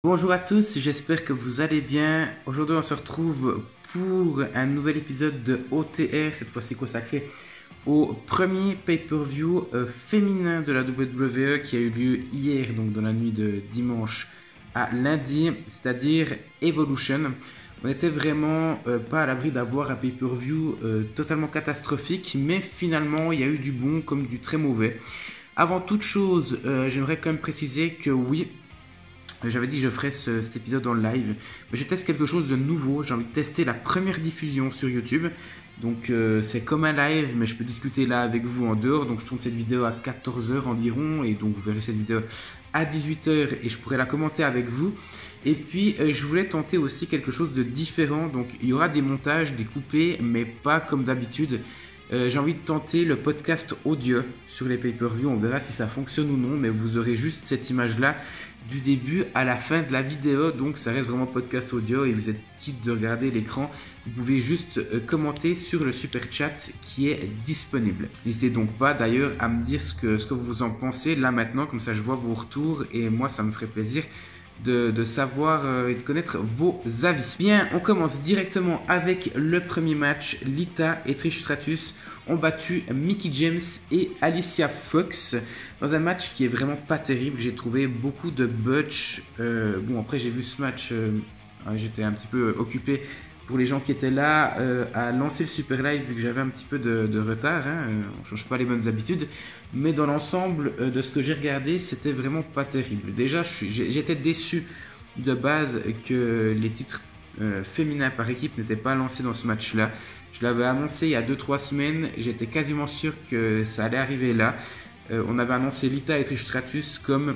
Bonjour à tous, j'espère que vous allez bien. Aujourd'hui on se retrouve pour un nouvel épisode de OTR, cette fois-ci consacré au premier pay-per-view féminin de la WWE qui a eu lieu hier, donc dans la nuit de dimanche à lundi, c'est-à-dire Evolution. On n'était vraiment pas à l'abri d'avoir un pay-per-view totalement catastrophique, mais finalement il y a eu du bon comme du très mauvais. Avant toute chose, j'aimerais quand même préciser que oui, j'avais dit que je ferais cet épisode en live, mais je teste quelque chose de nouveau. J'ai envie de tester la première diffusion sur YouTube. Donc c'est comme un live, mais je peux discuter là avec vous en dehors. Donc je tourne cette vidéo à 14 h environ, et donc vous verrez cette vidéo à 18 h et je pourrai la commenter avec vous. Et puis je voulais tenter aussi quelque chose de différent. Donc il y aura des montages, des coupés, mais pas comme d'habitude. J'ai envie de tenter le podcast audio sur les pay-per-view. On verra si ça fonctionne ou non, mais vous aurez juste cette image-là du début à la fin de la vidéo. Donc ça reste vraiment podcast audio et vous êtes quitte de regarder l'écran. Vous pouvez juste commenter sur le super chat qui est disponible. N'hésitez donc pas d'ailleurs à me dire ce que vous en pensez là maintenant. Comme ça je vois vos retours et moi ça me ferait plaisir de savoir et de connaître vos avis. Bien, on commence directement avec le premier match. Lita et Trish Stratus ont battu Mickie James et Alicia Fox dans un match qui est vraiment pas terrible. J'ai trouvé beaucoup de botch. Bon, après j'ai vu ce match, j'étais un petit peu occupé pour les gens qui étaient là à lancer le Super Live vu que j'avais un petit peu de retard. On ne change pas les bonnes habitudes. Mais dans l'ensemble de ce que j'ai regardé, c'était vraiment pas terrible. Déjà, j'étais déçu de base que les titres féminins par équipe n'étaient pas lancés dans ce match-là. Je l'avais annoncé il y a 2-3 semaines. J'étais quasiment sûr que ça allait arriver là. On avait annoncé Lita et Trish Stratus comme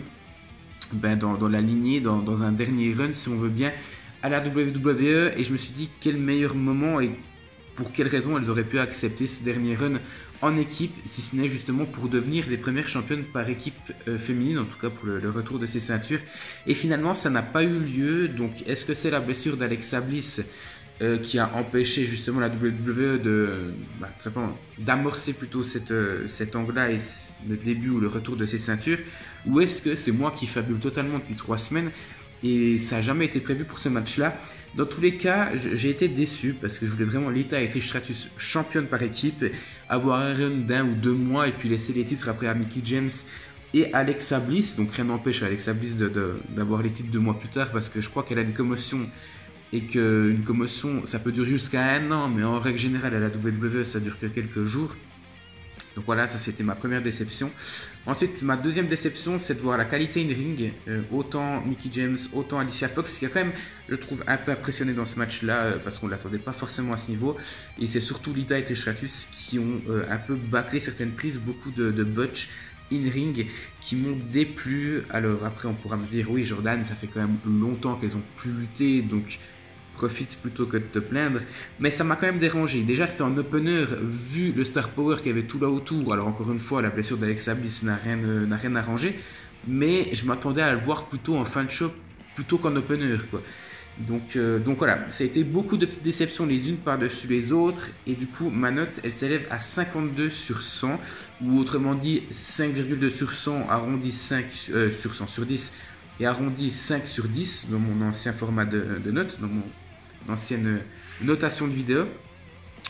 dans la lignée, dans un dernier run, si on veut bien, à la WWE, et je me suis dit quel meilleur moment et pour quelles raisons elles auraient pu accepter ce dernier run en équipe, si ce n'est justement pour devenir les premières championnes par équipe féminine, en tout cas pour le retour de ces ceintures. Et finalement ça n'a pas eu lieu. Donc est-ce que c'est la blessure d'Alexa Bliss qui a empêché justement la WWE d'amorcer plutôt cet angle-là et le début ou le retour de ces ceintures, ou est-ce que c'est moi qui fabule totalement depuis 3 semaines et ça n'a jamais été prévu pour ce match-là? Dans tous les cas, j'ai été déçu parce que je voulais vraiment Lita et Trish Stratus championnes par équipe, avoir un run d'1 ou 2 mois et puis laisser les titres après à Mickie James et Alexa Bliss. Donc rien n'empêche Alexa Bliss d'avoir les titres 2 mois plus tard parce que je crois qu'elle a une commotion et qu'une commotion ça peut durer jusqu'à 1 an, mais en règle générale à la WWE ça dure que quelques jours. Donc voilà, ça c'était ma première déception. Ensuite, ma deuxième déception, c'est de voir la qualité in-ring. Autant Mickie James, autant Alicia Fox, qui a quand même, je trouve, un peu impressionné dans ce match-là, parce qu'on ne l'attendait pas forcément à ce niveau. Et c'est surtout Lita et Trish Stratus qui ont un peu bâclé certaines prises, beaucoup de botch in-ring qui m'ont déplu. Alors après, on pourra me dire, oui Jordan, ça fait quand même longtemps qu'elles ont plus lutté, donc profite plutôt que de te plaindre, mais ça m'a quand même dérangé. Déjà c'était en opener, vu le star power qu'il y avait tout là autour. Alors encore une fois, la blessure d'Alexa Bliss n'a rien arrangé, mais je m'attendais à le voir plutôt en fin de show plutôt qu'en opener, quoi. Donc voilà, ça a été beaucoup de petites déceptions les unes par-dessus les autres, et du coup ma note elle s'élève à 52 sur 100, ou autrement dit 5,2 sur 100 arrondi 5 sur 100 sur 10 et arrondi 5 sur 10 dans mon ancien format de notes, dans mon ancienne notation de vidéo,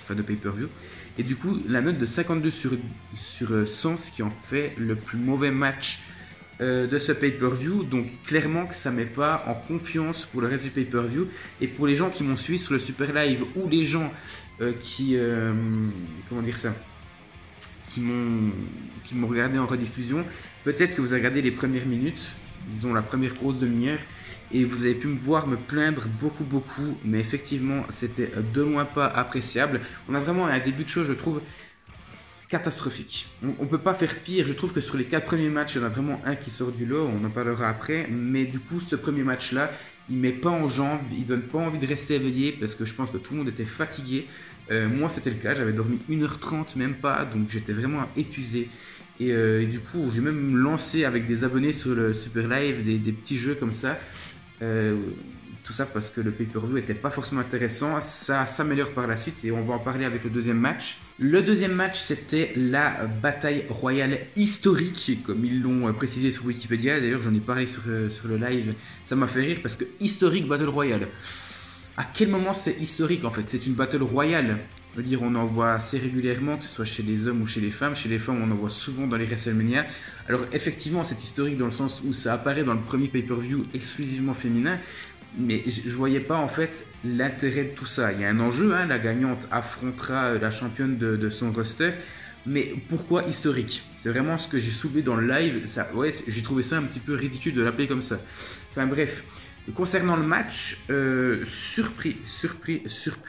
enfin de pay-per-view. Et du coup, la note de 52 sur 100, ce qui en fait le plus mauvais match de ce pay-per-view. Donc clairement que ça ne met pas en confiance pour le reste du pay-per-view. Et pour les gens qui m'ont suivi sur le Super Live, ou les gens qui m'ont regardé en rediffusion, peut-être que vous avez regardé les premières minutes, disons la première grosse demi-heure, et vous avez pu me voir me plaindre beaucoup, mais effectivement c'était de loin pas appréciable. On a vraiment un début de show, je trouve, catastrophique. On peut pas faire pire. Je trouve que sur les 4 premiers matchs, il y en a vraiment un qui sort du lot, on en parlera après, mais du coup ce premier match là il met pas en jambes, il donne pas envie de rester éveillé parce que je pense que tout le monde était fatigué. Moi c'était le cas, j'avais dormi 1h30 même pas, donc j'étais vraiment épuisé. Et du coup j'ai même lancé avec des abonnés sur le Super Live des petits jeux comme ça. Tout ça parce que le pay-per-view n'était pas forcément intéressant. Ça s'améliore par la suite et on va en parler avec le deuxième match. Le deuxième match, c'était la bataille royale historique, comme ils l'ont précisé sur Wikipédia. D'ailleurs, j'en ai parlé sur le live. Ça m'a fait rire parce que historique Battle Royale. À quel moment c'est historique en fait? C'est une Battle Royale. Je veux dire, on en voit assez régulièrement, que ce soit chez les hommes ou chez les femmes. Chez les femmes, on en voit souvent dans les WrestleMania. Alors effectivement, c'est historique dans le sens où ça apparaît dans le premier pay-per-view exclusivement féminin. Mais je voyais pas en fait l'intérêt de tout ça. Il y a un enjeu, hein, la gagnante affrontera la championne de son roster. Mais pourquoi historique? C'est vraiment ce que j'ai soulevé dans le live. Ouais, j'ai trouvé ça un petit peu ridicule de l'appeler comme ça. Enfin bref. Concernant le match, surpris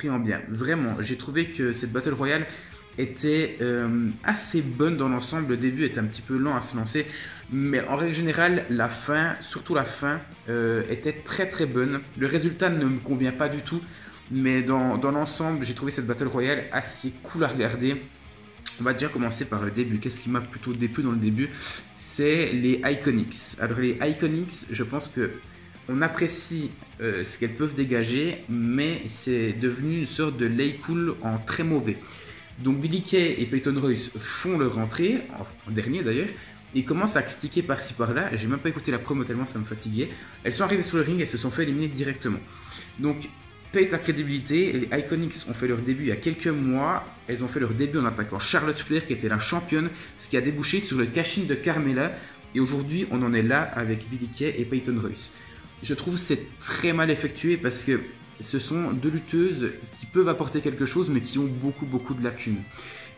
en bien. Vraiment, j'ai trouvé que cette Battle Royale était assez bonne dans l'ensemble. Le début était un petit peu lent à se lancer. Mais en règle générale, la fin, surtout la fin, était très très bonne. Le résultat ne me convient pas du tout. Mais dans l'ensemble, j'ai trouvé cette Battle Royale assez cool à regarder. On va déjà commencer par le début. Qu'est-ce qui m'a plutôt déplu dans le début? C'est les Iconics. Alors les Iconics, je pense que on apprécie ce qu'elles peuvent dégager, mais c'est devenu une sorte de lay cool en très mauvais. Donc Billie Kay et Peyton Royce font leur entrée, en dernier d'ailleurs, et commencent à critiquer par-ci par-là. J'ai même pas écouté la promo tellement ça me fatiguait. Elles sont arrivées sur le ring et se sont fait éliminer directement. Donc paye ta crédibilité, les Iconics ont fait leur début il y a quelques mois. Elles ont fait leur début en attaquant Charlotte Flair qui était la championne, ce qui a débouché sur le cash-in de Carmella. Et aujourd'hui on en est là avec Billie Kay et Peyton Royce. Je trouve que c'est très mal effectué parce que ce sont deux lutteuses qui peuvent apporter quelque chose mais qui ont beaucoup de lacunes.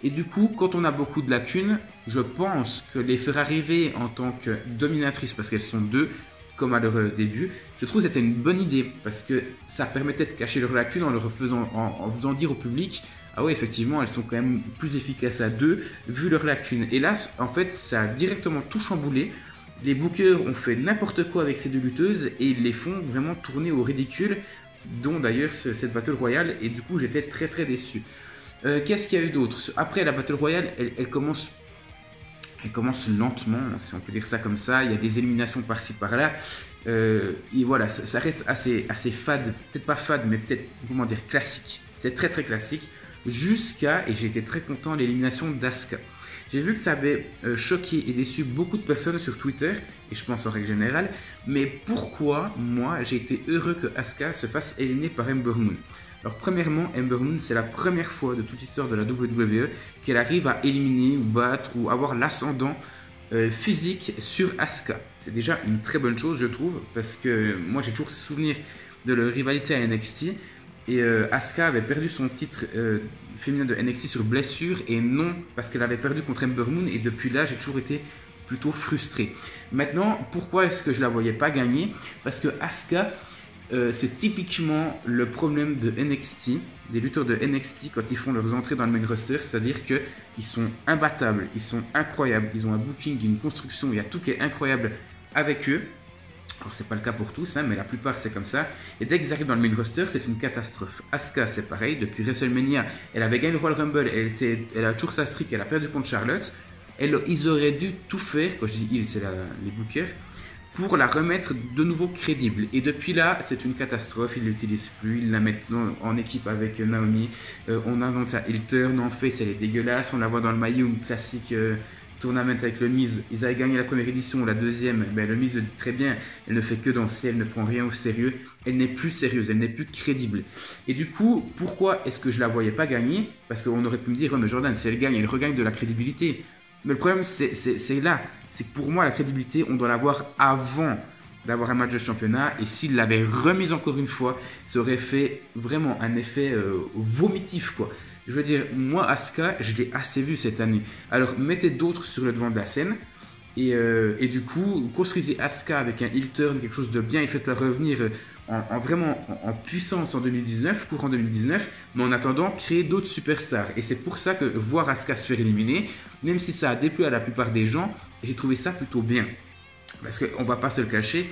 Et du coup, quand on a beaucoup de lacunes, je pense que les faire arriver en tant que dominatrices, parce qu'elles sont deux, comme à leur début, je trouve que c'était une bonne idée parce que ça permettait de cacher leurs lacunes en faisant dire au public « Ah ouais, effectivement, elles sont quand même plus efficaces à deux vu leurs lacunes. » Et là, en fait, ça a directement tout chamboulé. Les bookers ont fait n'importe quoi avec ces deux lutteuses et ils les font vraiment tourner au ridicule, dont d'ailleurs cette Battle Royale, et du coup j'étais très déçu. Qu'est-ce qu'il y a eu d'autre? Après la Battle Royale, elle commence lentement, si on peut dire ça comme ça. Il y a des éliminations par-ci par-là. Et voilà, ça reste assez fade, peut-être pas fade, mais peut-être, comment dire, classique. C'est très classique, jusqu'à, et j'ai été très content, l'élimination d'Asuka. J'ai vu que ça avait choqué et déçu beaucoup de personnes sur Twitter, et je pense en règle générale, mais pourquoi moi j'ai été heureux que Asuka se fasse éliminer par Ember Moon? Alors premièrement, Ember Moon, c'est la première fois de toute l'histoire de la WWE qu'elle arrive à éliminer ou battre ou avoir l'ascendant physique sur Asuka. C'est déjà une très bonne chose je trouve, parce que moi j'ai toujours souvenir de leur rivalité à NXT. Et Asuka avait perdu son titre féminin de NXT sur blessure et non parce qu'elle avait perdu contre Ember Moon, et depuis là j'ai toujours été plutôt frustré. Maintenant, pourquoi est-ce que je la voyais pas gagner? Parce que Asuka, c'est typiquement le problème de NXT, des lutteurs de NXT quand ils font leurs entrées dans le main roster, c'est-à-dire qu'ils sont imbattables, ils sont incroyables, ils ont un booking, une construction, il y a tout qui est incroyable avec eux. Alors c'est pas le cas pour tous, hein, mais la plupart c'est comme ça. Et dès qu'ils arrivent dans le main roster, c'est une catastrophe. Asuka c'est pareil, depuis WrestleMania, elle avait gagné le Royal Rumble, elle a toujours sa streak, elle a perdu contre Charlotte. Ils auraient dû tout faire, quand je dis ils, c'est les bookers, pour la remettre de nouveau crédible. Et depuis là, c'est une catastrophe, ils l'utilisent plus, ils la mettent en équipe avec Naomi. On invente ça, ils turn en face, elle est dégueulasse, on la voit dans le maillot, une classique tournament avec le Miz. Ils avaient gagné la première édition, la deuxième, ben, le Miz le dit très bien, elle ne fait que danser, elle ne prend rien au sérieux, elle n'est plus sérieuse, elle n'est plus crédible. Et du coup, pourquoi est-ce que je la voyais pas gagner? Parce qu'on aurait pu me dire, oh, mais Jordan, si elle gagne, elle regagne de la crédibilité. Mais le problème, c'est là. C'est que pour moi, la crédibilité, on doit l'avoir avant d'avoir un match de championnat. Et s'il l'avait remise encore une fois, ça aurait fait vraiment un effet vomitif, quoi. Je veux dire, moi, Asuka, je l'ai assez vu cette année. Alors, mettez d'autres sur le devant de la scène. Et du coup, construisez Asuka avec un heel turn, quelque chose de bien, et faites-la revenir vraiment en puissance en 2019, courant 2019, mais en attendant, créer d'autres superstars. Et c'est pour ça que voir Asuka se faire éliminer, même si ça a déplu à la plupart des gens, j'ai trouvé ça plutôt bien. Parce qu'on ne va pas se le cacher,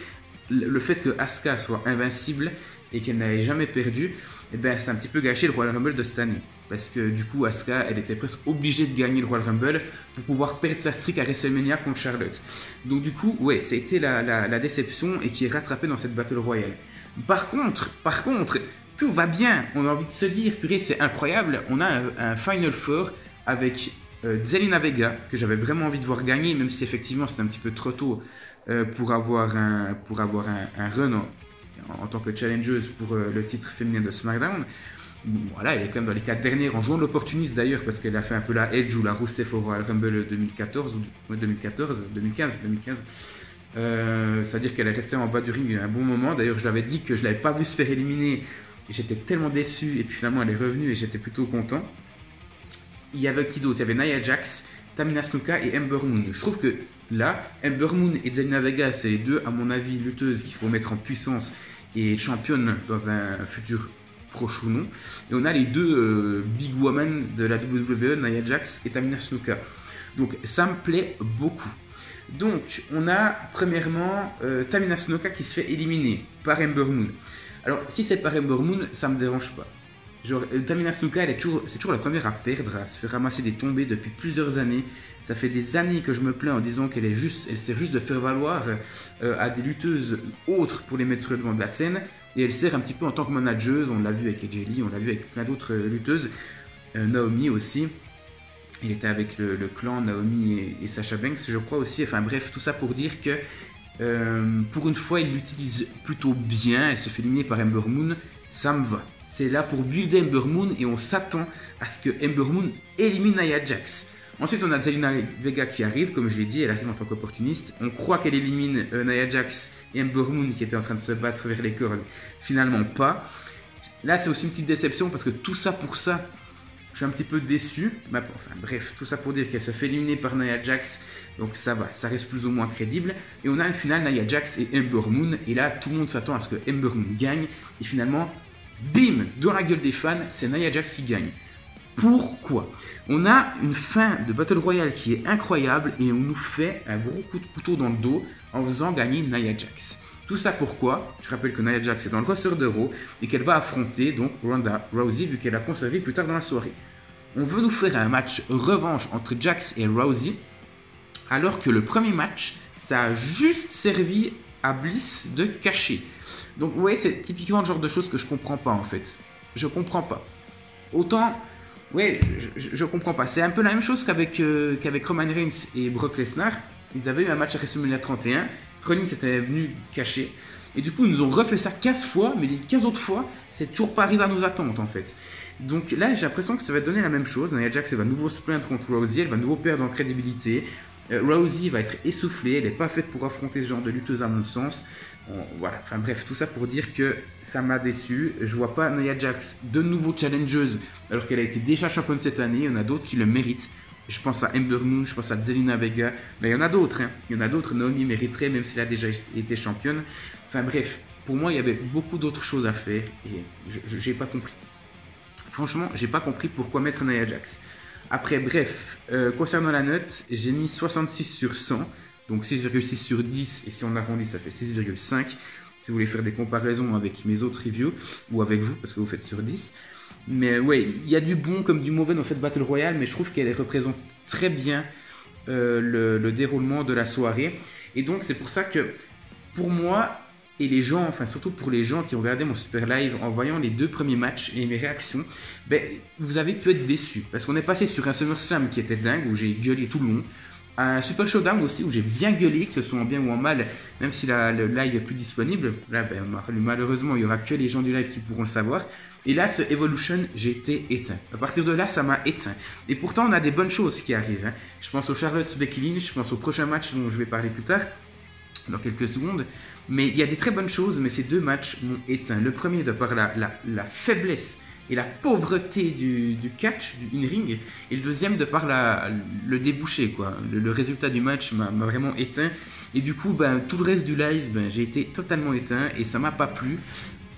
le fait que Asuka soit invincible et qu'elle n'avait jamais perdu, eh ben, c'est un petit peu gâché le Royal Rumble de cette année. parce que du coup Asuka elle était presque obligée de gagner le Royal Rumble pour pouvoir perdre sa streak à WrestleMania contre Charlotte. Donc du coup ouais, ça a été la déception et qui est rattrapée dans cette Battle Royale. Par contre, tout va bien. On a envie de se dire, purée, c'est incroyable. On a un Final Four avec Zelina Vega, que j'avais vraiment envie de voir gagner, même si effectivement c'était un petit peu trop tôt pour avoir un run en tant que challengeuse pour le titre féminin de SmackDown. Voilà, elle est quand même dans les 4 dernières en jouant l'opportuniste d'ailleurs, parce qu'elle a fait un peu la Edge ou la Rusev au Royal Rumble 2014 ou 2015. C'est-à-dire qu'elle est restée en bas du ring un bon moment. D'ailleurs, je l'avais dit que je l'avais pas vu se faire éliminer et j'étais tellement déçu. Et puis finalement, elle est revenue et j'étais plutôt content. Il y avait qui d'autre? Il y avait Nia Jax, Tamina Snuka et Ember Moon. Je trouve que là, Ember Moon et Zelina Vega, c'est les deux, à mon avis, lutteuses qu'il faut mettre en puissance et championnes dans un futur proche ou non. Et on a les deux big women de la WWE, Nia Jax et Tamina Snuka. Donc ça me plaît beaucoup. Donc on a premièrement Tamina Snuka qui se fait éliminer par Ember Moon. Alors si c'est par Ember Moon, ça me dérange pas. Genre, Tamina Snuka, c'est toujours la première à perdre, à se faire ramasser des tombées depuis plusieurs années. Ça fait des années que je me plains en disant elle sert juste de faire valoir à des lutteuses autres pour les mettre sur le devant de la scène. Et elle sert un petit peu en tant que manageuse. On l'a vu avec AJ Lee, on l'a vu avec plein d'autres lutteuses. Naomi aussi. Il était avec le clan Naomi et Sasha Banks, je crois aussi. Enfin bref, tout ça pour dire que pour une fois, il l'utilise plutôt bien. Elle se fait éliminer par Ember Moon. Ça me va. C'est là pour builder Ember Moon et on s'attend à ce que Ember Moon élimine Nia Jax. Ensuite, on a Zelina Vega qui arrive, comme je l'ai dit, elle arrive en tant qu'opportuniste. On croit qu'elle élimine Nia Jax et Ember Moon qui était en train de se battre vers les cordes. Finalement, pas. Là, c'est aussi une petite déception parce que tout ça pour ça, je suis un petit peu déçu. Mais enfin, bref, tout ça pour dire qu'elle se fait éliminer par Nia Jax. Donc ça va, ça reste plus ou moins crédible. Et on a une finale Nia Jax et Ember Moon. Et là, tout le monde s'attend à ce que Ember Moon gagne. Et finalement, bim, dans la gueule des fans, c'est Nia Jax qui gagne. Pourquoi? On a une fin de Battle Royale qui est incroyable et on nous fait un gros coup de couteau dans le dos en faisant gagner Nia Jax. Tout ça pourquoi? Je rappelle que Nia Jax est dans le roster de Raw et qu'elle va affronter donc Ronda Rousey vu qu'elle a conservé plus tard dans la soirée. On veut nous faire un match revanche entre Jax et Rousey alors que le premier match, ça a juste servi à Bliss de cacher. Donc ouais, c'est typiquement le genre de choses que je comprends pas en fait. Je comprends pas. Autant, ouais, je comprends pas. C'est un peu la même chose qu'avec Roman Reigns et Brock Lesnar. Ils avaient eu un match à WrestleMania 31. Rollins était venu cacher. Et du coup, ils nous ont refait ça 15 fois, mais les 15 autres fois, c'est toujours pas arrivé à nos attentes en fait. Donc là, j'ai l'impression que ça va donner la même chose. Nia Jax, elle va nouveau se plaindre contre Rousey, elle va nouveau perdre en crédibilité. Rousey va être essoufflée, elle n'est pas faite pour affronter ce genre de lutteuse à mon sens. Voilà, enfin bref, tout ça pour dire que ça m'a déçu. Je vois pas Nia Jax de nouveau challengeuse alors qu'elle a été déjà championne cette année. Il y en a d'autres qui le méritent. Je pense à Ember Moon, je pense à Zelina Vega, mais il y en a d'autres. Il y en a d'autres. Naomi mériterait même si elle a déjà été championne. Enfin bref, pour moi il y avait beaucoup d'autres choses à faire et j'ai pas compris. Franchement, j'ai pas compris pourquoi mettre Nia Jax. Après, bref, concernant la note, j'ai mis 66 sur 100, donc 6,6 sur 10, et si on arrondit, ça fait 6,5. Si vous voulez faire des comparaisons avec mes autres reviews, ou avec vous, parce que vous faites sur 10. Mais ouais, il y a du bon comme du mauvais dans cette Battle Royale, mais je trouve qu'elle représente très bien le déroulement de la soirée. Et donc, c'est pour ça que, pour moi, et les gens, enfin surtout pour les gens qui ont regardé mon super live en voyant les 2 premiers matchs et mes réactions, ben, vous avez pu être déçus. Parce qu'on est passé sur un SummerSlam qui était dingue, où j'ai gueulé tout le long. Un Super Showdown aussi, où j'ai bien gueulé, que ce soit en bien ou en mal, même si le live est plus disponible. Là, ben, malheureusement, il n'y aura que les gens du live qui pourront le savoir. Et là, ce Evolution, j'ai été éteint. À partir de là, ça m'a éteint. Et pourtant, on a des bonnes choses qui arrivent. Hein. Je pense au Charlotte Becky Lynch, je pense au prochain match dont je vais parler plus tard, dans quelques secondes. Mais il y a des très bonnes choses, mais ces 2 matchs m'ont éteint. Le premier de par la faiblesse et la pauvreté du catch, du in-ring. Et le deuxième de par le débouché, quoi. Le résultat du match m'a vraiment éteint. Et du coup, ben, tout le reste du live, ben, j'ai été totalement éteint et ça m'a pas plu.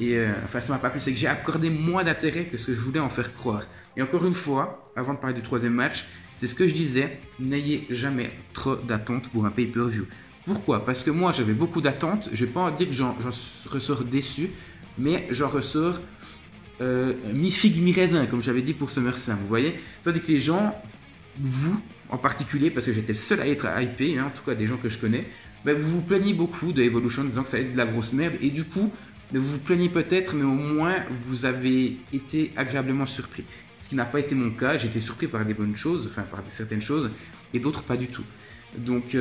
Et enfin, ça m'a pas plu, c'est que j'ai accordé moins d'intérêt que ce que je voulais en faire croire. Et encore une fois, avant de parler du 3e match, c'est ce que je disais, n'ayez jamais trop d'attentes pour un pay-per-view. Pourquoi? Parce que moi, j'avais beaucoup d'attentes. Je ne vais pas dire que j'en ressors déçu, mais j'en ressors mi-figue, mi-raisin, comme j'avais dit pour SummerSlam, vous voyez. Tandis que les gens, vous en particulier, parce que j'étais le seul à être hypé, hein, en tout cas des gens que je connais, bah, vous vous plaignez beaucoup de Evolution en disant que ça va être de la grosse merde, et du coup, vous vous plaignez peut-être, mais au moins vous avez été agréablement surpris. Ce qui n'a pas été mon cas, j'ai été surpris par des bonnes choses, enfin par certaines choses, et d'autres pas du tout. Donc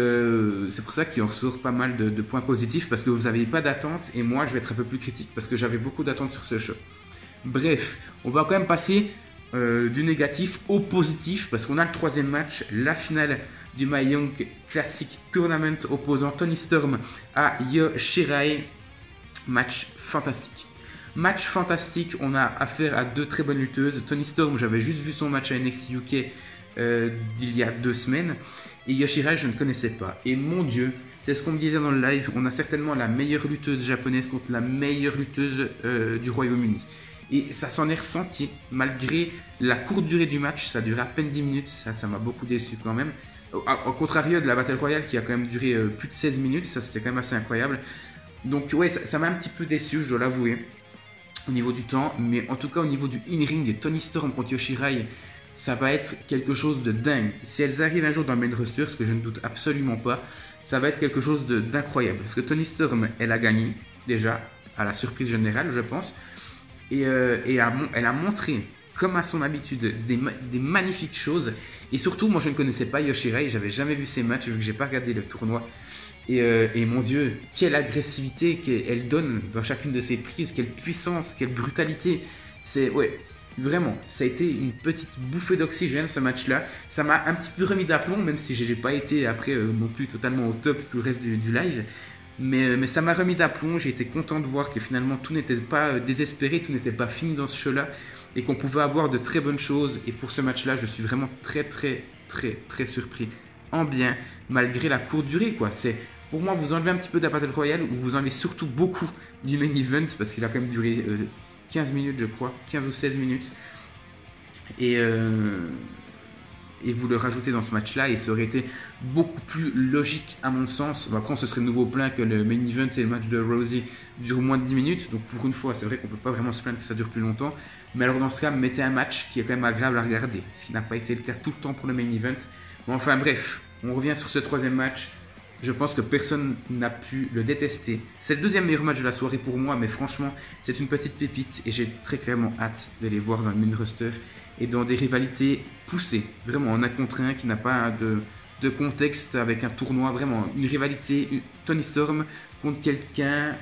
c'est pour ça qu'il en ressort pas mal de points positifs, parce que vous n'avez pas d'attente, et moi je vais être un peu plus critique, parce que j'avais beaucoup d'attentes sur ce show. Bref, on va quand même passer du négatif au positif, parce qu'on a le troisième match, la finale du Mae Young Classic Tournament opposant Toni Storm à Io Shirai. Match fantastique. Match fantastique, on a affaire à deux très bonnes lutteuses. Toni Storm, j'avais juste vu son match à NXT UK d'il y a 2 semaines. Et Io Shirai, je ne connaissais pas. Et mon Dieu, c'est ce qu'on me disait dans le live, on a certainement la meilleure lutteuse japonaise contre la meilleure lutteuse du Royaume-Uni. Et ça s'en est ressenti, malgré la courte durée du match, ça a duré à peine 10 minutes, ça m'a beaucoup déçu quand même. Au contrario de la Battle Royale qui a quand même duré plus de 16 minutes, ça c'était quand même assez incroyable. Donc ouais, ça m'a un petit peu déçu, je dois l'avouer, au niveau du temps. Mais en tout cas, au niveau du in-ring, Toni Storm contre Io Shirai, ça va être quelque chose de dingue. Si elles arrivent un jour dans le main roster, ce que je ne doute absolument pas, ça va être quelque chose d'incroyable. Parce que Toni Storm, elle a gagné, déjà, à la surprise générale, je pense. Et elle a montré, comme à son habitude, des magnifiques choses. Et surtout, moi je ne connaissais pas Io Shirai, j'avais jamais vu ses matchs, vu que j'ai pas regardé le tournoi. Et mon Dieu, quelle agressivité qu'elle donne dans chacune de ses prises, quelle puissance, quelle brutalité. Ouais, vraiment, ça a été une petite bouffée d'oxygène ce match-là. Ça m'a un petit peu remis d'aplomb, même si je n'ai pas été après non plus totalement au top tout le reste du live. Mais ça m'a remis d'aplomb, j'ai été content de voir que finalement tout n'était pas désespéré, tout n'était pas fini dans ce show-là et qu'on pouvait avoir de très bonnes choses. Et pour ce match-là, je suis vraiment très surpris en bien, malgré la courte durée, quoi. Pour moi, vous enlevez un petit peu de la Battle Royale, ou vous enlevez surtout beaucoup du main event, parce qu'il a quand même duré 15 minutes, je crois, 15 ou 16 minutes. Et vous le rajoutez dans ce match-là, et ça aurait été beaucoup plus logique à mon sens. Bon, après, on se serait de nouveau plaint que le main event et le match de Rousey durent moins de 10 minutes. Donc pour une fois, c'est vrai qu'on ne peut pas vraiment se plaindre que ça dure plus longtemps. Mais alors dans ce cas, mettez un match qui est quand même agréable à regarder, ce qui n'a pas été le cas tout le temps pour le main event. Bon, enfin bref, on revient sur ce troisième match. Je pense que personne n'a pu le détester. C'est le deuxième meilleur match de la soirée pour moi, mais franchement, c'est une petite pépite et j'ai très clairement hâte de les voir dans le main roster et dans des rivalités poussées. Vraiment, en un contre un qui n'a pas de contexte avec un tournoi. Vraiment, une rivalité Toni Storm contre quelqu'un,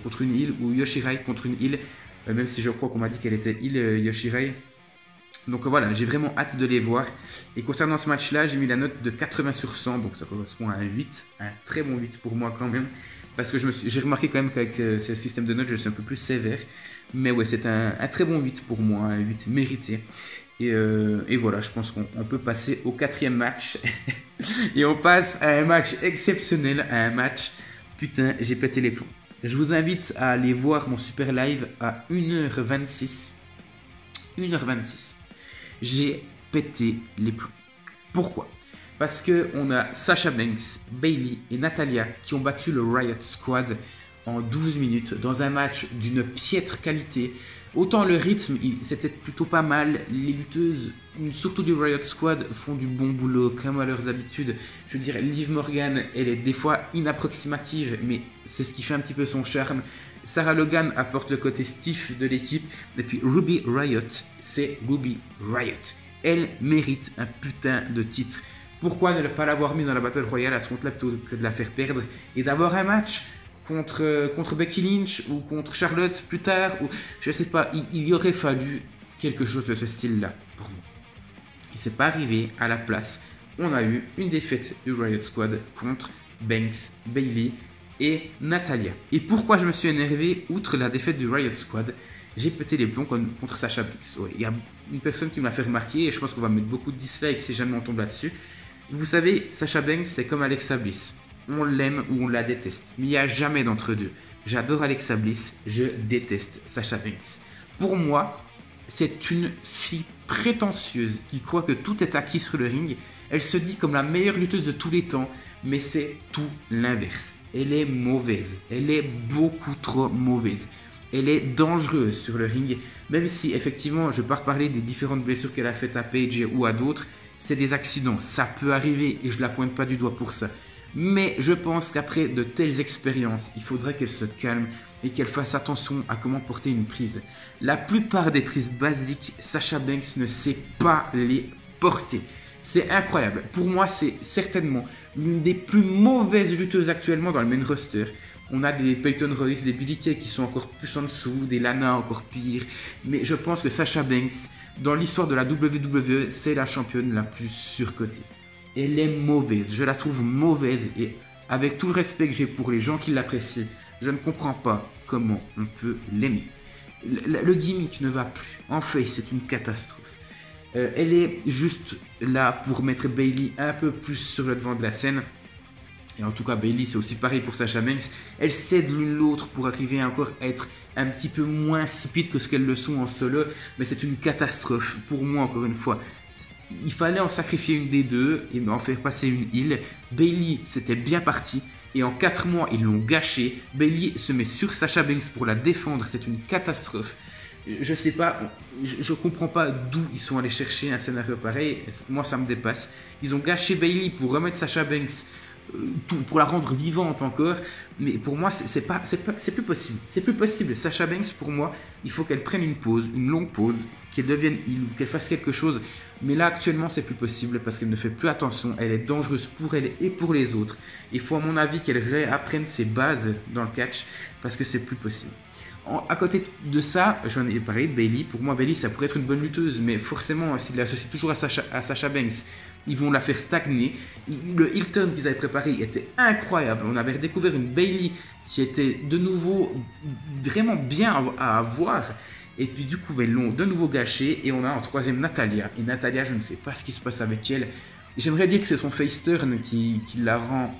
contre une île, ou Io Shirai contre une île, même si je crois qu'on m'a dit qu'elle était île Io Shirai. Donc voilà, j'ai vraiment hâte de les voir. Et concernant ce match-là, j'ai mis la note de 80 sur 100, donc ça correspond à un 8, un très bon 8 pour moi quand même. Parce que j'ai remarqué quand même qu'avec ce système de notes, je suis un peu plus sévère. Mais ouais, c'est un très bon 8 pour moi, un 8 mérité. Et voilà, je pense qu'on peut passer au quatrième match. Et on passe à un match exceptionnel, à un match, putain, j'ai pété les plombs. Je vous invite à aller voir mon super live à 1h26. 1h26. J'ai pété les plombs. Pourquoi? Parce qu'on a Sasha Banks, Bayley et Natalya qui ont battu le Riot Squad en 12 minutes dans un match d'une piètre qualité. Autant le rythme, c'était plutôt pas mal. Les lutteuses, surtout du Riot Squad, font du bon boulot, comme à leurs habitudes. Je veux dire, Liv Morgan, elle est des fois inapproximative, mais c'est ce qui fait un petit peu son charme. Sarah Logan apporte le côté stiff de l'équipe. Et puis Ruby Riot, c'est Ruby Riot. Elle mérite un putain de titre. Pourquoi ne pas l'avoir mis dans la Battle Royale à ce compte-là plutôt que de la faire perdre et d'avoir un match contre Becky Lynch ou contre Charlotte plus tard, ou je sais pas, il y aurait fallu quelque chose de ce style-là pour moi. Et c'est pas arrivé. À la place, on a eu une défaite du Riot Squad contre Banks, Bayley et Natalya. Et pourquoi je me suis énervé, outre la défaite du Riot Squad, j'ai pété les plombs contre Sasha Banks. Ouais, il y a une personne qui m'a fait remarquer, et je pense qu'on va mettre beaucoup de dislikes si jamais on tombe là-dessus. Vous savez, Sasha Banks, c'est comme Alexa Bliss. On l'aime ou on la déteste, mais il n'y a jamais d'entre deux. J'adore Alexa Bliss, je déteste Sasha Banks. Pour moi, c'est une fille prétentieuse qui croit que tout est acquis sur le ring. Elle se dit comme la meilleure lutteuse de tous les temps, mais c'est tout l'inverse. Elle est mauvaise, elle est beaucoup trop mauvaise. elle est dangereuse sur le ring, même si effectivement je ne vais pas reparler des différentes blessures qu'elle a faites à Paige ou à d'autres, c'est des accidents, ça peut arriver et je ne la pointe pas du doigt pour ça. Mais je pense qu'après de telles expériences, il faudrait qu'elle se calme et qu'elle fasse attention à comment porter une prise. La plupart des prises basiques, Sasha Banks ne sait pas les porter. C'est incroyable. Pour moi, c'est certainement l'une des plus mauvaises lutteuses actuellement dans le main roster. On a des Peyton Royce, des Billie Kay qui sont encore plus en dessous, des Lana encore pire. Mais je pense que Sasha Banks, dans l'histoire de la WWE, c'est la championne la plus surcotée. Elle est mauvaise, je la trouve mauvaise et avec tout le respect que j'ai pour les gens qui l'apprécient, je ne comprends pas comment on peut l'aimer. Le gimmick ne va plus, en fait c'est une catastrophe. Elle est juste là pour mettre Bayley un peu plus sur le devant de la scène. Et en tout cas Bayley c'est aussi pareil pour Sasha Banks. Elle cède l'une l'autre pour arriver encore à être un petit peu moins insipide que ce qu'elles le sont en solo. Mais c'est une catastrophe pour moi encore une fois. Il fallait en sacrifier une des deux et en faire passer une heel. Bayley, c'était bien parti. Et en 4 mois, ils l'ont gâché. Bayley se met sur Sasha Banks pour la défendre. C'est une catastrophe. Je sais pas, je comprends pas d'où ils sont allés chercher un scénario pareil. Moi, ça me dépasse. Ils ont gâché Bayley pour remettre Sasha Banks, pour la rendre vivante encore. Mais pour moi, c'est plus possible. C'est plus possible. Sasha Banks, pour moi, il faut qu'elle prenne une pause, une longue pause, qu'elle devienne heel, qu'elle fasse quelque chose. Mais là, actuellement, c'est plus possible parce qu'elle ne fait plus attention. Elle est dangereuse pour elle et pour les autres. Il faut, à mon avis, qu'elle réapprenne ses bases dans le catch parce que c'est plus possible. À côté de ça, j'en ai parlé de Bayley. Pour moi, Bayley, ça pourrait être une bonne lutteuse, mais forcément, s'ils l'associent toujours à Sasha Banks, ils vont la faire stagner. Le heel turn qu'ils avaient préparé était incroyable. On avait redécouvert une Bayley qui était de nouveau vraiment bien à voir. Et puis du coup, ils l'ont de nouveau gâché. Et on a en troisième Natalya. Et Natalya, je ne sais pas ce qui se passe avec elle. J'aimerais dire que c'est son face turn qui la rend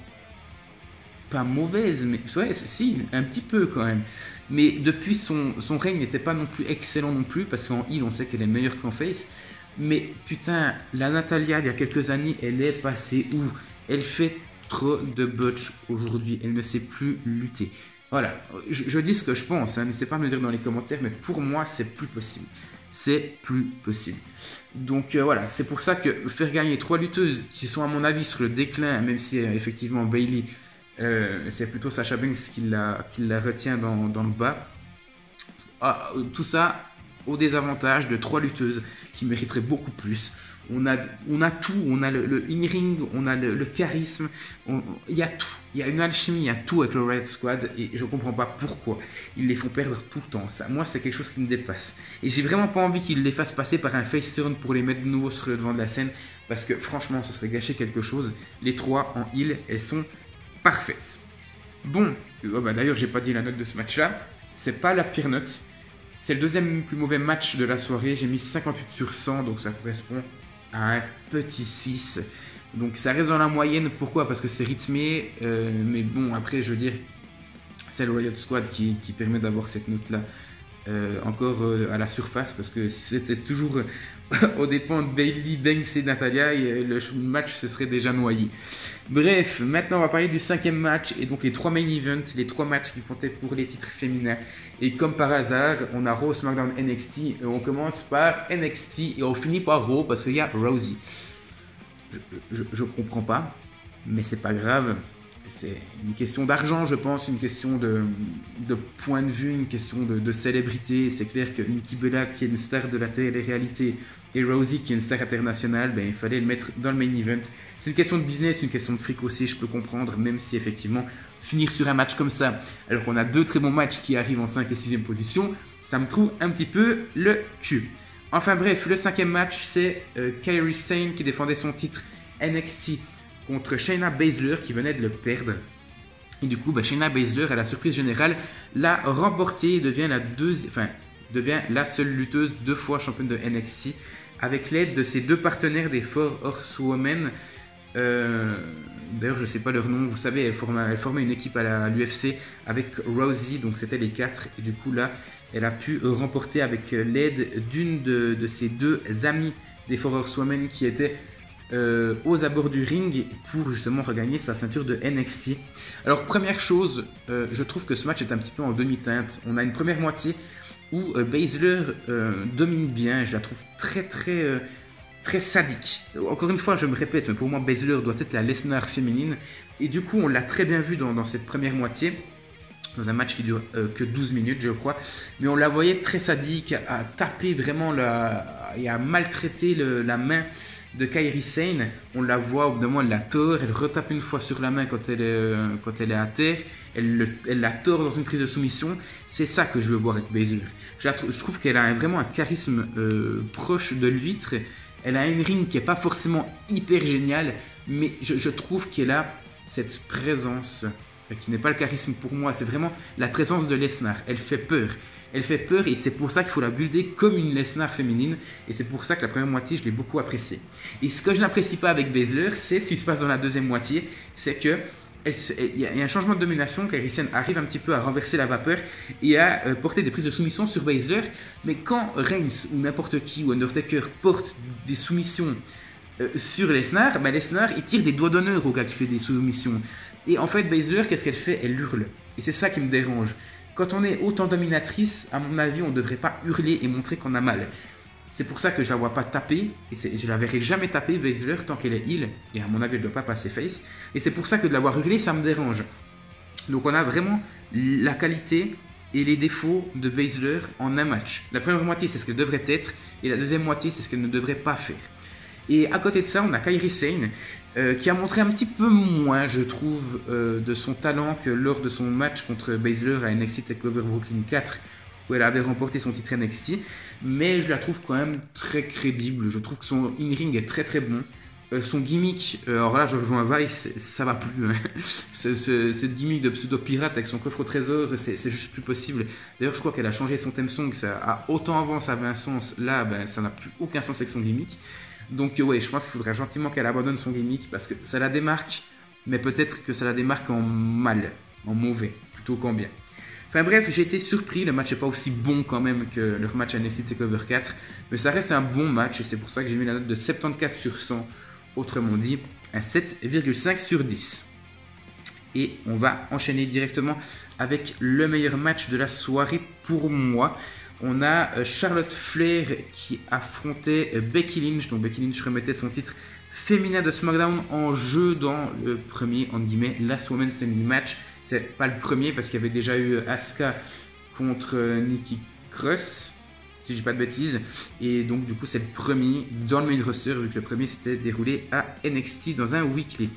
pas mauvaise, mais ouais, si, un petit peu quand même. Mais depuis, son règne n'était pas non plus excellent non plus, parce qu'en heel, on sait qu'elle est meilleure qu'en face. Mais putain, la Natalya, il y a quelques années, elle est passée où? Elle fait trop de botch aujourd'hui, elle ne sait plus lutter. Voilà, je dis ce que je pense, hein. N'hésitez pas à me le dire dans les commentaires, mais pour moi, c'est plus possible. C'est plus possible. Donc voilà, c'est pour ça que faire gagner 3 lutteuses qui sont à mon avis sur le déclin, même si effectivement Bayley, c'est plutôt Sasha Banks qui la retient dans le bas. Tout ça au désavantage de 3 lutteuses qui mériteraient beaucoup plus. On a tout, on a le in-ring, on a le charisme, il y a tout. Il y a une alchimie, il y a tout avec le Red Squad et je ne comprends pas pourquoi ils les font perdre tout le temps. Ça, moi, c'est quelque chose qui me dépasse. Et j'ai vraiment pas envie qu'ils les fassent passer par un face turn pour les mettre de nouveau sur le devant de la scène parce que franchement, ce serait gâcher quelque chose. Les 3 en heel, elles sont parfaites. Bon, d'ailleurs, j'ai pas dit la note de ce match-là. C'est pas la pire note. C'est le deuxième plus mauvais match de la soirée. J'ai mis 58 sur 100, donc ça correspond à un petit 6. Donc ça reste dans la moyenne. Pourquoi? Parce que c'est rythmé. Mais bon, après, je veux dire, c'est le Riot Squad qui permet d'avoir cette note-là encore à la surface. Parce que si c'était toujours aux dépens de Bayley, Banks et Natalya, le match se serait déjà noyé. Bref, maintenant on va parler du 5e match et donc les 3 main events, les 3 matchs qui comptaient pour les titres féminins. Et comme par hasard, on a Raw, SmackDown, NXT. Et on commence par NXT et on finit par Raw parce qu'il y a Rousey. Je comprends pas, mais c'est pas grave. C'est une question d'argent, je pense, une question de point de vue, une question de célébrité. C'est clair que Nikki Bella, qui est une star de la télé-réalité, et Rousey, qui est une star internationale, il fallait le mettre dans le main event. C'est une question de business, une question de fric aussi, je peux comprendre, même si effectivement, finir sur un match comme ça, alors qu'on a 2 très bons matchs qui arrivent en 5 et 6e position, ça me trouve un petit peu le cul. Enfin bref, le 5e match, c'est Kairi Sane qui défendait son titre NXT contre Shayna Baszler qui venait de le perdre. Et du coup, Shayna Baszler, à la surprise générale, l'a remporté et devient la seule lutteuse 2 fois championne de NXT avec l'aide de ses 2 partenaires des Four Horsewomen. D'ailleurs, je ne sais pas leur nom. Vous savez, elle formait une équipe à l'UFC avec Rousey, donc c'était les 4. Et du coup, là, elle a pu remporter avec l'aide d'une de ses 2 amies des Four Horsewomen qui était aux abords du ring pour justement regagner sa ceinture de NXT. Alors première chose, je trouve que ce match est un petit peu en demi-teinte. On a une première moitié où Baszler domine bien, je la trouve très sadique. Encore une fois, je me répète, mais pour moi Baszler doit être la Lesnar féminine, et du coup on l'a très bien vu dans cette première moitié, dans un match qui dure que 12 minutes je crois, mais on la voyait très sadique, à taper vraiment et à maltraiter la main de Kairi Sane. On la voit au bout d'un moment, elle la tord, elle retape une fois sur la main quand elle est à terre, elle la tord dans une prise de soumission. C'est ça que je veux voir avec Baszler. Je trouve qu'elle a vraiment un charisme proche de l'huître. Elle a une ring qui n'est pas forcément hyper géniale, mais je trouve qu'elle a cette présence qui n'est pas le charisme pour moi, c'est vraiment la présence de Lesnar. Elle fait peur. Elle fait peur, et c'est pour ça qu'il faut la builder comme une Lesnar féminine, et c'est pour ça que la première moitié, je l'ai beaucoup appréciée. Et ce que je n'apprécie pas avec Baszler, c'est ce qui se passe dans la deuxième moitié, c'est que il y a un changement de domination, Kairi Sane arrive un petit peu à renverser la vapeur et à porter des prises de soumission sur Baszler, mais quand Reigns ou n'importe qui ou Undertaker porte des soumissions sur Lesnar, Lesnar il tire des doigts d'honneur au gars qui fait des soumissions. Et en fait, Baszler, qu'est-ce qu'elle fait? Elle hurle. Et c'est ça qui me dérange. Quand on est autant dominatrice, à mon avis, on ne devrait pas hurler et montrer qu'on a mal. C'est pour ça que je la vois pas taper, et je la verrai jamais taper Baszler tant qu'elle est heel, et à mon avis, elle ne doit pas passer face. Et c'est pour ça que de la voir hurler, ça me dérange. Donc on a vraiment la qualité et les défauts de Baszler en un match. La première moitié, c'est ce qu'elle devrait être, et la deuxième moitié, c'est ce qu'elle ne devrait pas faire. Et à côté de ça, on a Kairi Sane qui a montré un petit peu moins, je trouve, de son talent que lors de son match contre Baszler à NXT TakeOver Brooklyn 4, où elle avait remporté son titre NXT. Mais je la trouve quand même très crédible. Je trouve que son in-ring est très bon. Son gimmick, alors là je rejoins Vice, ça va plus. Hein. Cette gimmick de pseudo-pirate avec son coffre au trésor, c'est juste plus possible. D'ailleurs, je crois qu'elle a changé son theme song. Autant avant ça avait un sens, là ça n'a plus aucun sens avec son gimmick. Donc ouais, je pense qu'il faudrait gentiment qu'elle abandonne son gimmick parce que ça la démarque, mais peut-être que ça la démarque en mal, en mauvais, plutôt qu'en bien. Enfin bref, j'ai été surpris, le match n'est pas aussi bon quand même que leur match à NXT TakeOver 4, mais ça reste un bon match et c'est pour ça que j'ai mis la note de 74 sur 100, autrement dit un 7,5 sur 10. Et on va enchaîner directement avec le meilleur match de la soirée pour moi. On a Charlotte Flair qui affrontait Becky Lynch. Donc Becky Lynch remettait son titre féminin de SmackDown en jeu dans le premier, entre guillemets, Last Women's Standing match. C'est pas le premier parce qu'il y avait déjà eu Asuka contre Nikki Cross, si je dis pas de bêtises. Et donc du coup c'est le premier dans le main roster vu que le premier s'était déroulé à NXT dans un weekly.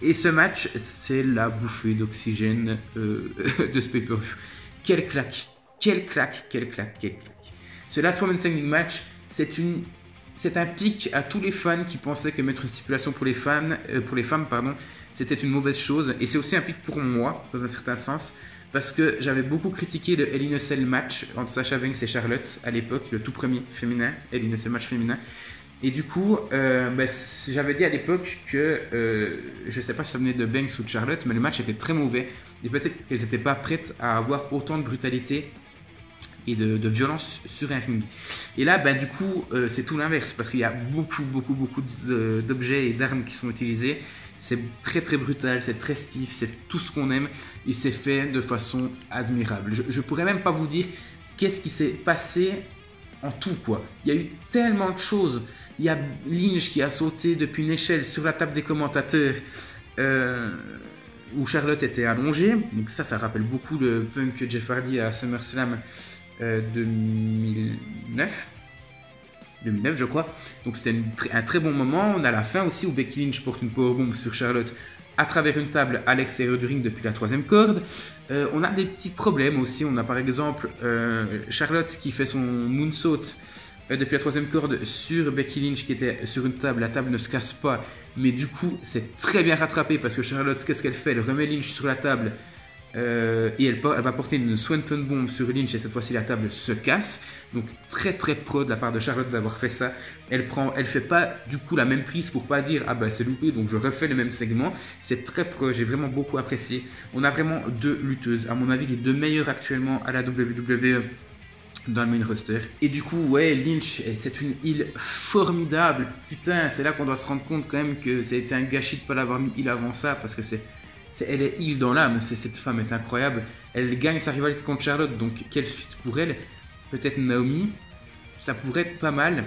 Et ce match, c'est la bouffée d'oxygène de ce pay-per-view. Quelle claque! Quelle claque. Ce Last Women's Standing match, c'est un pic à tous les fans qui pensaient que mettre une stipulation pour les femmes, c'était une mauvaise chose. Et c'est aussi un pic pour moi, dans un certain sens, parce que j'avais beaucoup critiqué le Hell in a Cell match entre Sasha Banks et Charlotte à l'époque, le tout premier féminin, Hell in a Cell match féminin. Et du coup, j'avais dit à l'époque que, je ne sais pas si ça venait de Banks ou de Charlotte, mais le match était très mauvais. Et peut-être qu'elles n'étaient pas prêtes à avoir autant de brutalité et de violence sur un ring. Et là, du coup, c'est tout l'inverse, parce qu'il y a beaucoup d'objets et d'armes qui sont utilisés. C'est très brutal, c'est très stiff, c'est tout ce qu'on aime, et c'est fait de façon admirable. Je pourrais même pas vous dire qu'est-ce qui s'est passé en tout, quoi. Il y a eu tellement de choses. Il y a Lynch qui a sauté depuis une échelle sur la table des commentateurs, où Charlotte était allongée. Donc ça rappelle beaucoup le Punk Jeff Hardy à SummerSlam 2009 je crois. Donc c'était un très bon moment. On a la fin aussi où Becky Lynch porte une powerbomb sur Charlotte à travers une table à l'extérieur du ring depuis la 3e corde. On a des petits problèmes aussi. On a par exemple Charlotte qui fait son moonsault depuis la 3e corde sur Becky Lynch qui était sur une table. La table ne se casse pas, mais du coup c'est très bien rattrapé parce que Charlotte, qu'est-ce qu'elle fait? Elle remet Lynch sur la table et elle va porter une Swanton Bomb sur Lynch et cette fois-ci la table se casse. Donc très pro de la part de Charlotte d'avoir fait ça. Elle fait pas du coup la même prise pour pas dire c'est loupé donc je refais le même segment. C'est très pro, j'ai vraiment beaucoup apprécié. On a vraiment deux lutteuses, à mon avis les deux meilleures actuellement à la WWE. dans le main roster. Et du coup, ouais, Lynch, c'est une heal formidable. Putain, c'est là qu'on doit se rendre compte quand même que ça a été un gâchis de ne pas l'avoir mis heal avant ça, parce que elle est heal dans l'âme. Cette femme est incroyable. Elle gagne sa rivalité contre Charlotte, donc quelle suite pour elle? Peut-être Naomi, ça pourrait être pas mal.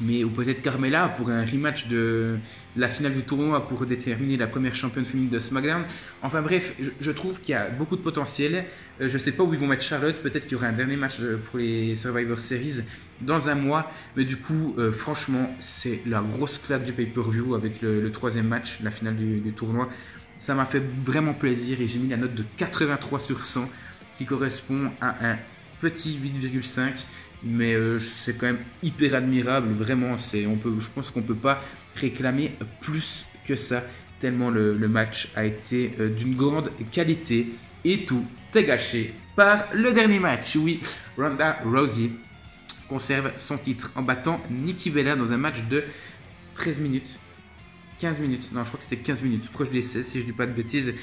Ou peut-être Carmella pour un rematch de la finale du tournoi pour déterminer la première championne féminine de SmackDown. Enfin bref, je trouve qu'il y a beaucoup de potentiel. Je sais pas où ils vont mettre Charlotte. Peut-être qu'il y aura un dernier match pour les Survivor Series dans un mois. Mais du coup, franchement, c'est la grosse claque du pay-per-view avec le troisième match, la finale du tournoi. Ça m'a fait vraiment plaisir et j'ai mis la note de 83 sur 100, ce qui correspond à un petit 8,5. Mais c'est quand même hyper admirable, vraiment. Je pense qu'on ne peut pas réclamer plus que ça, tellement le match a été d'une grande qualité. Et tout est gâché par le dernier match. Oui, Ronda Rousey conserve son titre en battant Nikki Bella dans un match de 13 minutes. 15 minutes, non je crois que c'était 15 minutes, proche des 16 si je ne dis pas de bêtises.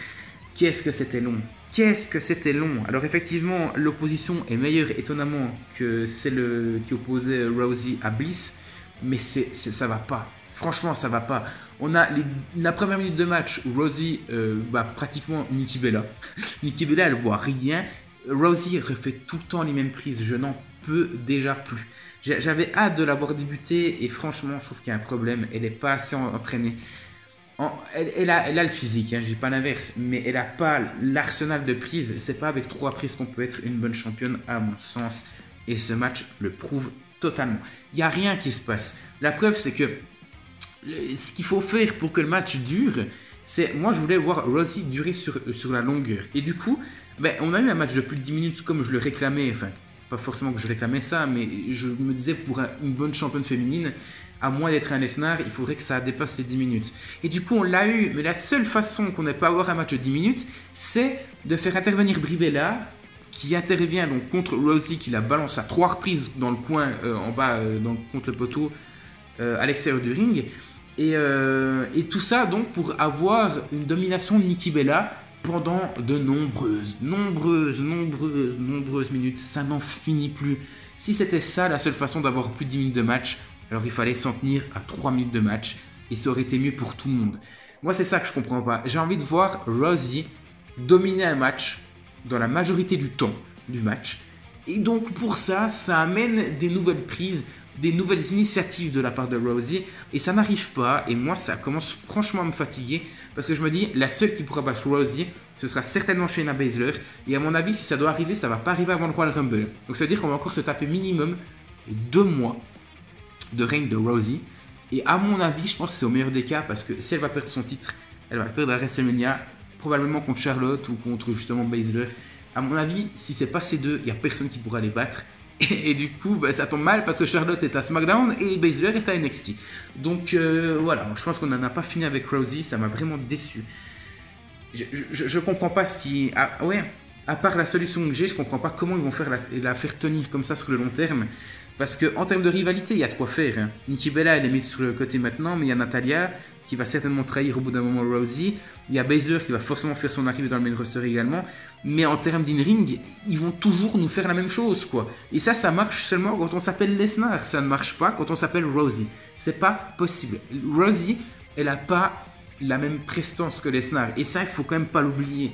Qu'est-ce que c'était long! Qu'est-ce que c'était long! Alors effectivement, l'opposition est meilleure étonnamment que celle qui opposait Rousey à Bliss, mais ça va pas. Franchement, ça va pas. On a la première minute de match où Rousey pratiquement Nikki Bella. Nikki Bella, elle voit rien. Rousey refait tout le temps les mêmes prises. Je n'en peux déjà plus. J'avais hâte de la voir débuter et franchement, je trouve qu'il y a un problème. Elle n'est pas assez entraînée. Elle a le physique, hein, je dis pas l'inverse, mais elle n'a pas l'arsenal de prises. C'est pas avec 3 prises qu'on peut être une bonne championne, à mon sens. Et ce match le prouve totalement. Il n'y a rien qui se passe. La preuve, c'est que ce qu'il faut faire pour que le match dure, c'est. Moi, je voulais voir Rousey durer sur la longueur. Et du coup, on a eu un match de plus de 10 minutes comme je le réclamais. Enfin, c'est pas forcément que je réclamais ça, mais je me disais pour une bonne championne féminine, à moins d'être un Lesnar, il faudrait que ça dépasse les 10 minutes. Et du coup, on l'a eu, mais la seule façon qu'on n'ait pas avoir un match de 10 minutes, c'est de faire intervenir Brie Bella, qui intervient donc contre Rousey, qui la balance à 3 reprises dans le coin, en bas, contre le poteau, à l'extérieur du ring. Et tout ça, donc, pour avoir une domination de Nikki Bella pendant de nombreuses minutes. Ça n'en finit plus. Si c'était ça, la seule façon d'avoir plus de 10 minutes de match, alors il fallait s'en tenir à 3 minutes de match et ça aurait été mieux pour tout le monde. Moi, c'est ça que je comprends pas. J'ai envie de voir Rousey dominer un match dans la majorité du temps du match. Et donc pour ça, ça amène des nouvelles prises, des nouvelles initiatives de la part de Rousey. Et ça n'arrive pas. Et moi, ça commence franchement à me fatiguer. Parce que je me dis, la seule qui pourra battre Rousey, ce sera certainement Shayna Baszler. Et à mon avis, si ça doit arriver, ça va pas arriver avant le Royal Rumble. Donc ça veut dire qu'on va encore se taper minimum 2 mois de règne de Rousey. Et à mon avis, je pense que c'est au meilleur des cas, parce que si elle va perdre son titre, elle va perdre à WrestleMania, probablement contre Charlotte ou contre justement Baszler. À mon avis, si c'est pas ces deux, il n'y a personne qui pourra les battre. Et du coup, ça tombe mal parce que Charlotte est à SmackDown et Baszler est à NXT. Donc voilà, je pense qu'on n'en a pas fini avec Rousey, ça m'a vraiment déçu. Je comprends pas ce qui... à part la solution que j'ai, je comprends pas comment ils vont la faire tenir comme ça sur le long terme. Parce qu'en termes de rivalité, il y a de quoi faire. Hein. Nikki Bella, elle est mise sur le côté maintenant, mais il y a Natalya qui va certainement trahir au bout d'un moment Rousey. Il y a Baszler qui va forcément faire son arrivée dans le main roster également. Mais en termes d'in-ring, ils vont toujours nous faire la même chose, quoi. Et ça marche seulement quand on s'appelle Lesnar. Ça ne marche pas quand on s'appelle Rousey. C'est pas possible. Rousey, elle n'a pas la même prestance que Lesnar. Et ça, il faut quand même pas l'oublier.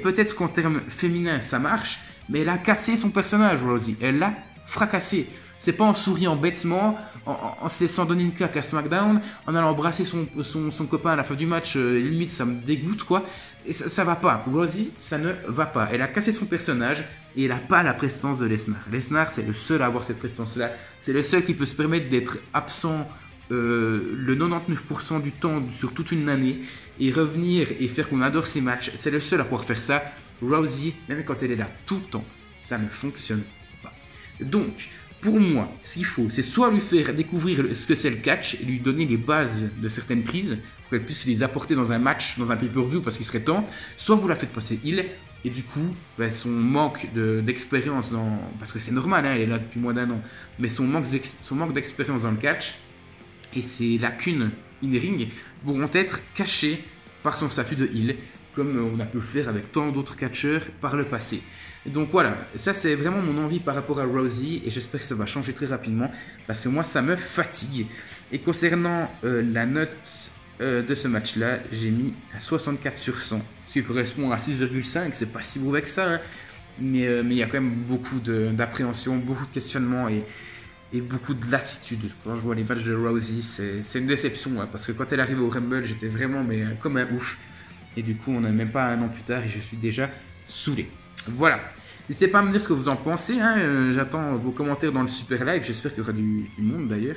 Peut-être qu'en termes féminins, ça marche, mais elle a cassé son personnage, Rousey. Elle l'a fracassé. C'est pas en souriant bêtement, en se laissant donner une claque à SmackDown, en allant embrasser son copain à la fin du match, limite ça me dégoûte quoi. Et ça va pas. Rousey, ça ne va pas. Elle a cassé son personnage et elle n'a pas la prestance de Lesnar. Lesnar, c'est le seul à avoir cette prestance-là. C'est le seul qui peut se permettre d'être absent le 99% du temps sur toute une année et revenir et faire qu'on adore ses matchs. C'est le seul à pouvoir faire ça. Rousey, même quand elle est là tout le temps, ça ne fonctionne pas. Donc, pour moi, ce qu'il faut, c'est soit lui faire découvrir ce que c'est le catch et lui donner les bases de certaines prises pour qu'elle puisse les apporter dans un match, dans un pay-per-view parce qu'il serait temps, soit vous la faites passer heel et du coup, son manque d'expérience parce que c'est normal, hein, elle est là depuis moins d'1 an, mais son manque d'expérience dans le catch et ses lacunes in-ring pourront être cachées par son statut de heel comme on a pu le faire avec tant d'autres catcheurs par le passé. Donc voilà, ça c'est vraiment mon envie par rapport à Rousey et j'espère que ça va changer très rapidement parce que moi ça me fatigue. Et concernant la note de ce match-là, j'ai mis à 64 sur 100, ce qui correspond à 6,5, c'est pas si mauvais que ça, hein. Mais il y a quand même beaucoup d'appréhension, beaucoup de questionnements et beaucoup de lassitude. Quand je vois les matchs de Rousey, c'est une déception, hein, parce que quand elle arrive au Rumble, j'étais vraiment comme un ouf. Et du coup, on n'a même pas un an plus tard et je suis déjà saoulé. Voilà. N'hésitez pas à me dire ce que vous en pensez, hein. J'attends vos commentaires dans le super live. J'espère qu'il y aura du monde d'ailleurs.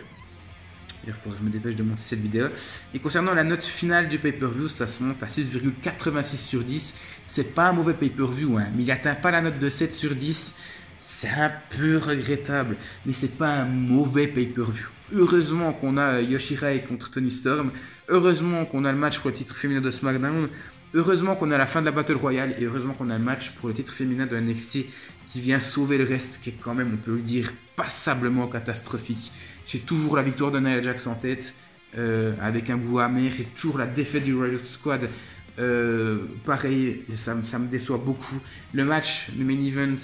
Il faudra que je me dépêche de monter cette vidéo. Et concernant la note finale du pay-per-view, ça se monte à 6,86 sur 10. C'est pas un mauvais pay-per-view, hein, mais il n'atteint pas la note de 7 sur 10. C'est un peu regrettable, mais c'est pas un mauvais pay-per-view. Heureusement qu'on a Yoshirai contre Toni Storm. Heureusement qu'on a le match pour le titre féminin de SmackDown. Heureusement qu'on a la fin de la Battle Royale. Et heureusement qu'on a le match pour le titre féminin de NXT qui vient sauver le reste, qui est quand même, on peut le dire, passablement catastrophique. J'ai toujours la victoire de Nia Jax en tête, avec un goût amer. J'ai toujours la défaite du Royal Squad. Pareil, ça me déçoit beaucoup. Le match, le main event,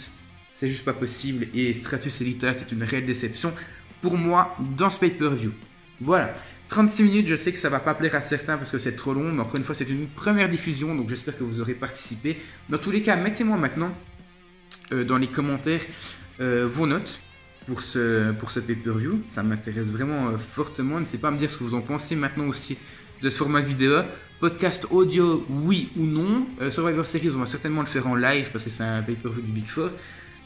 c'est juste pas possible. Et Stratus Elita, c'est une réelle déception pour moi dans ce pay-per-view. Voilà. 36 minutes, je sais que ça va pas plaire à certains parce que c'est trop long, mais encore une fois, c'est une première diffusion, donc j'espère que vous aurez participé. Dans tous les cas, mettez-moi maintenant dans les commentaires vos notes pour ce pay-per-view. Ça m'intéresse vraiment fortement. N'hésitez pas à me dire ce que vous en pensez maintenant aussi de ce format vidéo. Podcast audio, oui ou non. Survivor Series, on va certainement le faire en live parce que c'est un pay-per-view du Big Four.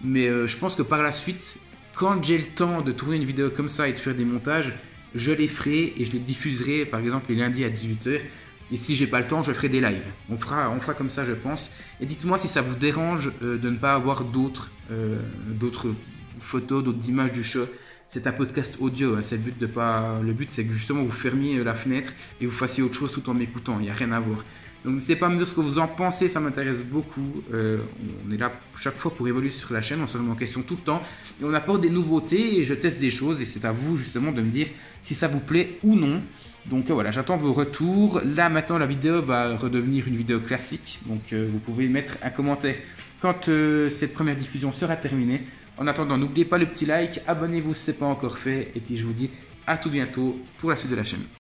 Mais je pense que par la suite, quand j'ai le temps de tourner une vidéo comme ça et de faire des montages, je les ferai et je les diffuserai par exemple les lundis à 18h. Et si j'ai pas le temps, je ferai des lives. On fera comme ça, je pense. Et dites-moi si ça vous dérange de ne pas avoir d'autres photos, d'autres images du show. C'est un podcast audio, hein. Le but c'est que justement vous fermiez la fenêtre et vous fassiez autre chose tout en m'écoutant. Il n'y a rien à voir. Donc n'hésitez pas à me dire ce que vous en pensez, ça m'intéresse beaucoup. On est là chaque fois pour évoluer sur la chaîne, on se remet en question tout le temps. Et on apporte des nouveautés et je teste des choses. Et c'est à vous justement de me dire si ça vous plaît ou non. Donc voilà, j'attends vos retours. Là maintenant la vidéo va redevenir une vidéo classique. Donc vous pouvez mettre un commentaire quand cette première diffusion sera terminée. En attendant, n'oubliez pas le petit like, abonnez-vous si ce n'est pas encore fait. Et puis je vous dis à tout bientôt pour la suite de la chaîne.